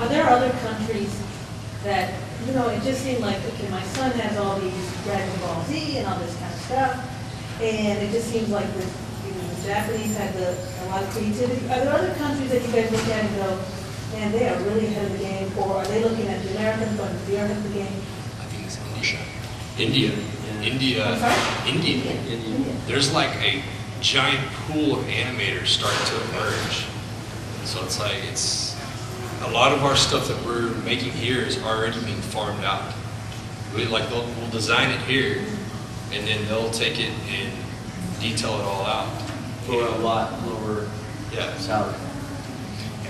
are there other countries that, you know, it just seemed like, okay, my son has all these Dragon Ball Z and all this kind of stuff, and it just seems like the Japanese had a lot of creativity. Are there other countries that you guys look at and go, man, they are really ahead of the game, or are they looking at the Americans going, we are ahead of the game? I think it's India. India. I'm sorry? India. There's like a giant pool of animators starting to emerge. So it's like, a lot of our stuff that we're making here is already being farmed out. We'll design it here, and then they'll take it and detail it all out. For a lot lower salary.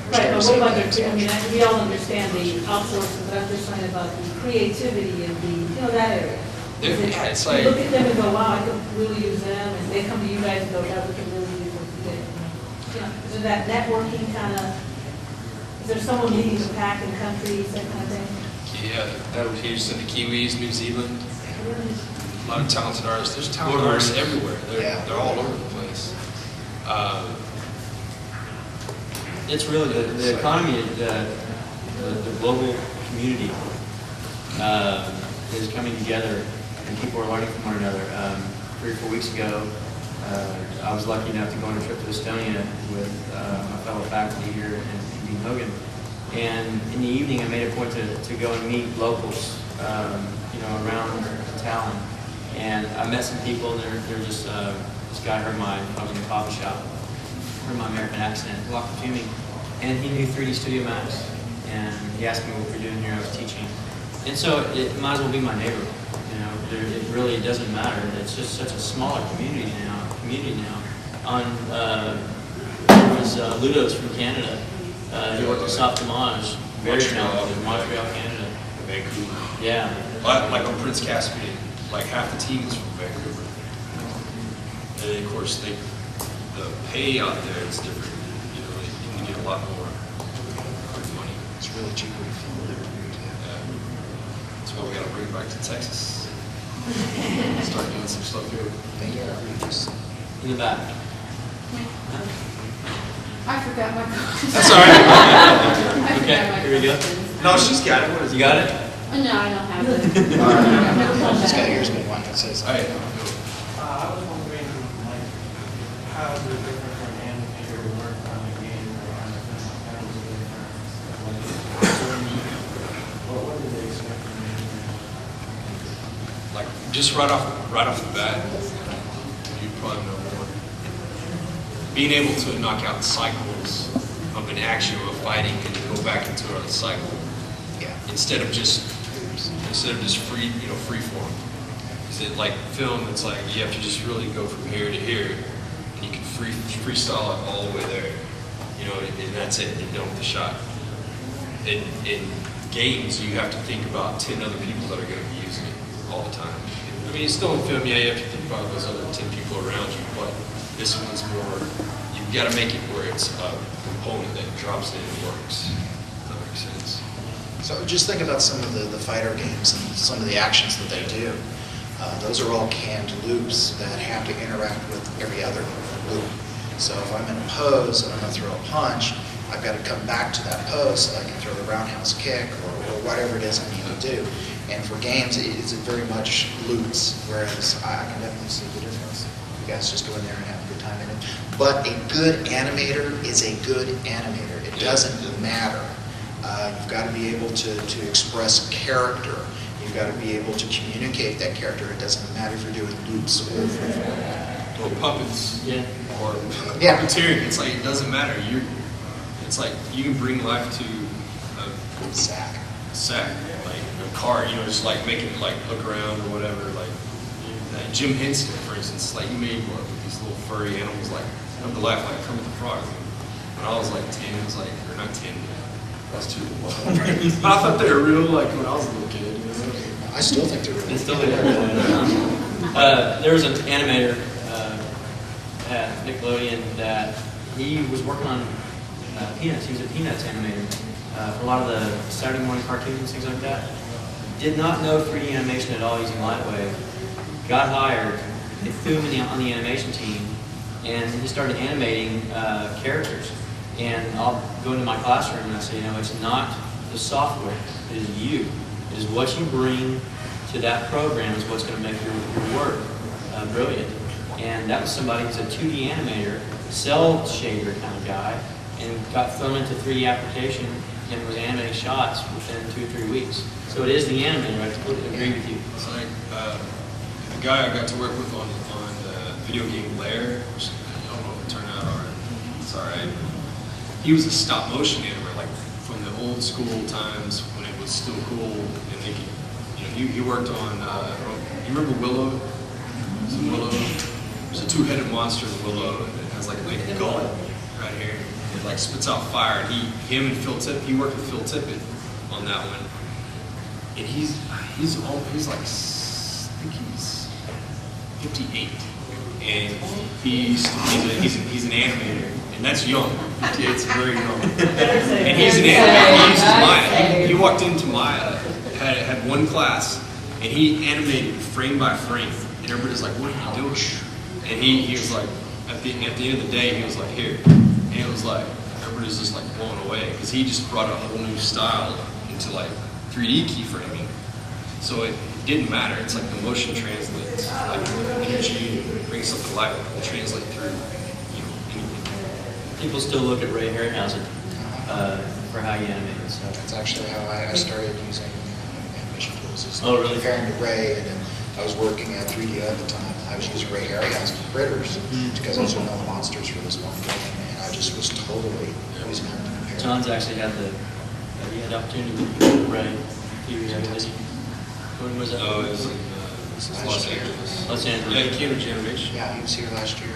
Right, but what about the, I mean, we all understand the outsourcing, but I'm just talking about the creativity and the, you know, that area. It's like, you look at them and go, wow, I could really use them, and they come to you guys and go, yeah, we can really use what you did. You know, is there that networking kind of, is there someone leading the pack in countries, that kind of thing? yeah, that was huge. So the Kiwis, New Zealand, a lot of talented artists. There's talented artists everywhere. They're all over the place. It's really the economy, the global community is coming together, and people are learning from one another. 3 or 4 weeks ago, I was lucky enough to go on a trip to Estonia with my fellow faculty here and Dean Hogan. And in the evening, I made a point to go and meet locals, you know, around town. And I met some people, and they're just this guy heard I was in a coffee shop, heard my American accent, walked up to me, and he knew 3D Studio Max, and he asked me what we're doing here. I was teaching, and so it might as well be my neighbor. You know, it really doesn't matter. It's just such a smaller community now. There was Ludos from Canada. He worked at Soft Damage, very talented, Montreal, Canada. Vancouver. Yeah. Like on Prince Caspian, like half the team is from Vancouver. And then of course, the pay out there is different. You know, you can get a lot more money. It's really cheaper to film there. Yeah. That's why we got to bring it back to Texas. Start doing some stuff here. Thank you. In the back. I forgot my questions. That's all right. Okay, here we go. No, she's got it. What is it? You got it? No, I don't have it. This guy here's been one that says. All right. I was wondering, like, how is it different from animator to work on a game or on a film? How is it different? Like, what did they expect from the animator? Like just right off the bat, you probably know more. Being able to knock out cycles of an action or a fighting and then go back into a cycle. Yeah. Instead of just free, you know, free form. Is it like film? It's like you have to just really go from here to here, and you can freestyle it all the way there. You know, and that's it. You're done with the shot. In games, you have to think about 10 other people that are going to be using it all the time. I mean, still in film, yeah, you have to think about those other 10 people around you, but this one's more, you've got to make it where it's a component that drops in and works. Does that make sense? So just think about some of the fighter games and some of the actions that they do. Those are all canned loops that have to interact with every other loop. So if I'm in a pose and I'm going to throw a punch, I've got to come back to that pose so I can throw the roundhouse kick or whatever it is I need to do. And for games, it's very much loops, whereas I can definitely see the difference. You guys just go in there and have a good time in it. But a good animator is a good animator. It doesn't matter. You've got to be able to express character. You've got to be able to communicate that character. It doesn't matter if you're doing loops or freeform. Or puppets. Yeah. Or puppeteering. It's like, it doesn't matter. It's like you can bring life to a sack. Like a car, you know, just like making it like look around or whatever. Like Jim Henson, for instance, like he made with these little furry animals, like come to life, like Kermit the Frog. When I was like 10, it was like, or not 10, I was too little. But I thought they were real, like when I was a little kid. You know? I still think they're real. It's still there. There was an animator at Nickelodeon that he was working on Peanuts. He was a Peanuts animator for a lot of the Saturday morning cartoons and things like that. Did not know 3D animation at all using Lightwave. Got hired. They threw him on the animation team, and he started animating characters. And I'll go into my classroom and I say, you know, it's not the software. It is you. It is what you bring to that program is what's going to make your work brilliant. And that was somebody who's a 2D animator, cell shader kind of guy, and got thrown into 3D application and was animating shots within 2 or 3 weeks. So it is the animator. I completely agree with you. It's like the guy I got to work with on the video game Lair, which I don't know if it turned out all right. It's all right. He was a stop motion animator, like from the old school times when it was still cool. And they could, he worked on. You remember Willow? It's Willow. There's a two-headed monster in Willow, and it has like a gull right here. It like spits out fire. And him and Phil Tippett. He worked with Phil Tippett on that one. And he's like, I think he's 58, and he's an animator, and that's young. It's very young. And he's an animator. He uses Maya. He walked into Maya, had one class, and he animated frame by frame, and everybody's like, "What are you doing?" And he was like, at the end of the day, he was like, "Here," and it was like everybody's just like blown away because he just brought a whole new style into like 3D keyframing. So it didn't matter. It's like the motion translates, like energy, brings something to life, and translate through, anything. People still look at Ray Harryhausen for how you animate and stuff. That's actually how I started using animation tools. Is Oh, really? Comparing to Ray, and then I was working at 3D at the time. I was using Ray Harryhausen critters because those are known monsters for this one game, and I just was totally using them to compare. John's actually had the opportunity with Ray. When was that? Oh, it was in Los Angeles. Los Angeles. Yeah, he came to Generation. Yeah, he was here last year.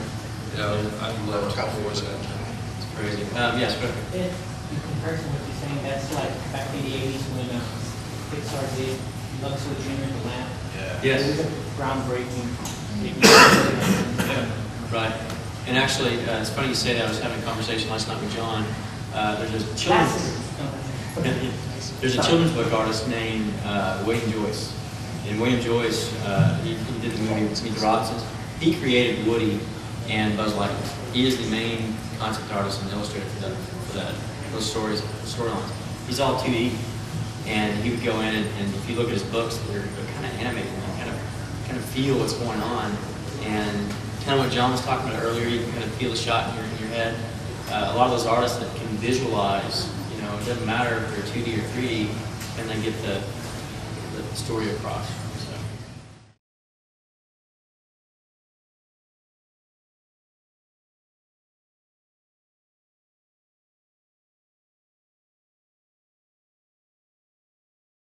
Yeah, I loved Couple years ago. It's crazy. Yes, but In comparison to what you're saying, that's like back in the 80s when Pixar did Luxor Junior the Lamp. Yeah. yes, It was a groundbreaking. right. And actually, it's funny you say that. I was having a conversation last night with John. There's a children's book artist named William Joyce. And William Joyce, he did the movie Meet the Robinsons. He created Woody and Buzz Lightyear. He is the main concept artist and illustrator for those storylines. He's all 2D, and he would go in and if you look at his books, they're kind of animated. You kind of feel what's going on, and kind of what John was talking about earlier. You can kind of feel the shot in your head. A lot of those artists that can visualize. It doesn't matter if they're 2D or 3D, and they get the story across.